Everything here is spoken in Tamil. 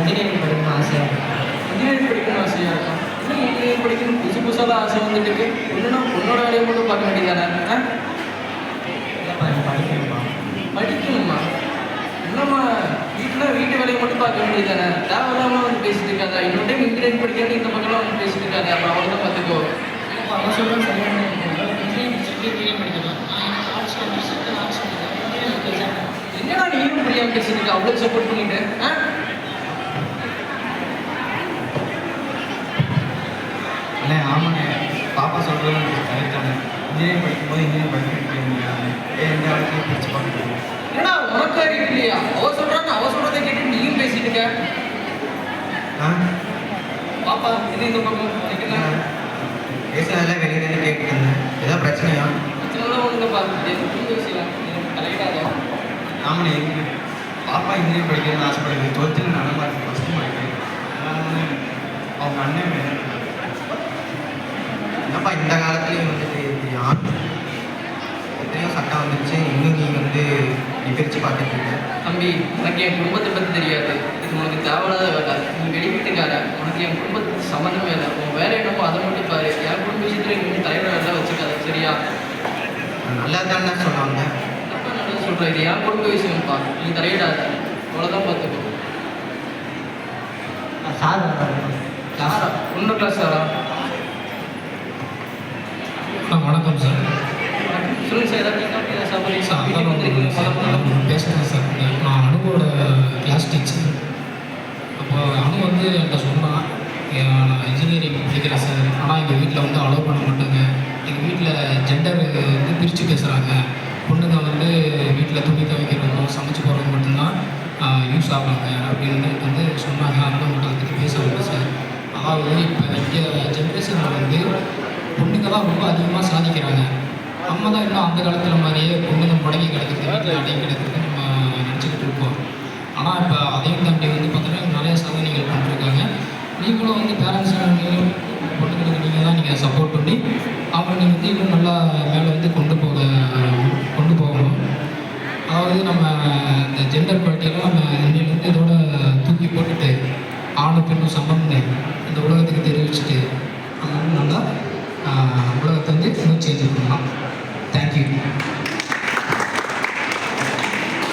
இன்ஜினியரிங் படிக்கணும்னு ஆசையாக இருக்கும். இன்ஜினியரிங் படிக்கணும்னு ஆசையாக இருக்கும். இன்னும் இன்ஜினியரிங் படிக்கணும் புதுசு புதுசாக தான் ஆசை வந்துட்டு இருக்கு. ஒன்றுனா பொண்ணோட வேலையை மட்டும் பார்க்க வேண்டியதானே? இல்லைப்பா எனக்கு படிக்கணும்ப்பா. படிக்கணுமா? என்னம்மா வீட்டு வேலையை மட்டும் பார்க்க வேண்டியதானே? தேவையில்லாமல் வந்து பேசிட்டு இருக்காதா? இன்னொரு டைம் இன்ஜினியரிங் படிக்கணும் இந்த பக்கம்லாம் வந்து பேசிட்டு இருக்காதா? அப்புறம் அவங்க தான் பார்த்துக்கோ. இல்லைப்பா அவன் சொல்கிறது சரியான இன்ஜினியரிங் சொல்லி இன்ஜினியரிங் படிக்கலாம். நான் எனக்கு ஆர்ட்ஸ் படிச்சுட்டு ஆர்ட்ஸ் படிக்கிறேன். இன்ஜினியரிங் படிச்சேன். என்னடா நீயும் புரியாமல் பேசிட்டு இருக்க? அவ்வளோ சப்போர்ட் பண்ணிட்டு இல்லை ஆமாண்ணே, பாப்பா சொல்கிறது கரெக்ட் தானே. இன்ஜினியரிங் படிக்கும்போது இன்ஜினியரிங் படிக்க முடியாது. எந்த இடத்துலையும் பிடிச்சி பார்க்க முடியும். ஏன்னா உனக்கு அறிவு இல்லையா? அவ சொல்றதை கேட்டு நீயும் பேசிட்டு இருக்க. பாப்பா இது இந்த பக்கம் உனக்கு என்ன பேசுனதெல்லாம் வெளியே தானே கேட்டுட்டு இருந்தேன். ஏதாவது பிரச்சனையா? பிரச்சனைலாம் ஒன்றும் இல்லைப்பா. புது விஷயம் தலையிடாத. ஆமாண்ணே, பாப்பா இன்ஜினியரிங் படிக்கணும்னு ஆசைப்படுது. 12th நல்ல மார்க், ஃபஸ்ட்டு மார்க்கு. அவங்க அண்ணன் வேணும். என்னப்பா இந்த காலத்துலேயும் வந்துட்டு எத்தனையோ சட்டம் வந்துருச்சு, இன்னும் நீ வந்து நீ பிரித்து பார்த்துட்டு இருக்க. தம்பி உனக்கு என் குடும்பத்தை பற்றி தெரியாது. இது உனக்கு தேவையில்லாத வேலை. நீ வெளிவீட்டுக்கார. உனக்கு என் குடும்பத்துக்கு சம்மந்தமே இல்லை. உன் வேலை என்னமோ அதை மட்டும் பாரு. என் குடும்ப விஷயத்தில் நீ தலைவர வேலை வச்சுக்காத, சரியா? நல்லா தானே சொன்னாங்க. அப்போ நல்லது சொல்கிறேன். இது என் குடும்ப விஷயம்ப்பா. நீ தலையிடாத. அவ்வளோதான் பார்த்துக்கோ. சார் யாரா? ஒன்றும் கிளாஸ் சாரா? வணக்கம் சார். சொல்லுங்கள் சார். ஏதாவது சாப்பிட்றீங்க சார் வீட்டுக்கு வந்துருக்கீங்க. பேசுகிறேன் சார். நான் அனுவோட கிளாஸ் டீச்சர். அப்போ அனு வந்து என்கிட்ட சொன்னான், நான் இன்ஜினியரிங் படிக்கிறேன் சார், ஆனால் எங்கள் வீட்டில் வந்து அலோவ் பண்ண மாட்டாங்க. எங்கள் வீட்டில் ஜெண்டர் வந்து பிரித்து பேசுகிறாங்க. பொண்ணுங்க வந்து வீட்டில் துணி துவைக்கிறதும் சமைச்சு போகிறது மட்டும்தான் யூஸ் ஆகுறாங்க அப்படின்னு வந்து சொன்னாங்க. அதனால் உங்கள்கிட்ட அதை பற்றி பேச வரேன் சார். அதாவது இப்போ இங்கே ஜென்ரேஷனில் வந்து பொண்ணுங்க தான் ரொம்ப அதிகமாக சாதிக்கிறாங்க. நம்ம தான் இன்னும் அந்த காலத்தில் மாதிரியே பொண்ணுங்க முடங்கி கிடக்குது, வீட்டில் அடங்கி கிடக்குது நம்ம நினச்சிக்கிட்டு இருக்கோம். ஆனால் இப்போ அதையும் தாண்டி வந்து பார்த்தீங்கன்னா நிறைய சாதனைகள் பண்ணிருக்காங்க. நீங்களும் வந்து பேரண்ட்ஸாக நீங்களும் பொண்ணுங்களுக்கு நீங்கள் சப்போர்ட் பண்ணி அவங்க நீங்கள் வந்து இன்னும் நல்லா மேலே வந்து கொண்டு போகணும். அதாவது நம்ம இந்த ஜெண்டர் பார்ட்டியெல்லாம் நம்ம இன்னிலேருந்து இதோட தூக்கி போட்டுட்டு ஆணும் பெண்ணும் சமம்னு இந்த உலகத்துக்கு தெரிவிச்சுட்டு நம்ம நல்லா உலகத்தை வந்து இன்னும் சேஞ்ச் பண்ணலாம். தேங்க்யூ.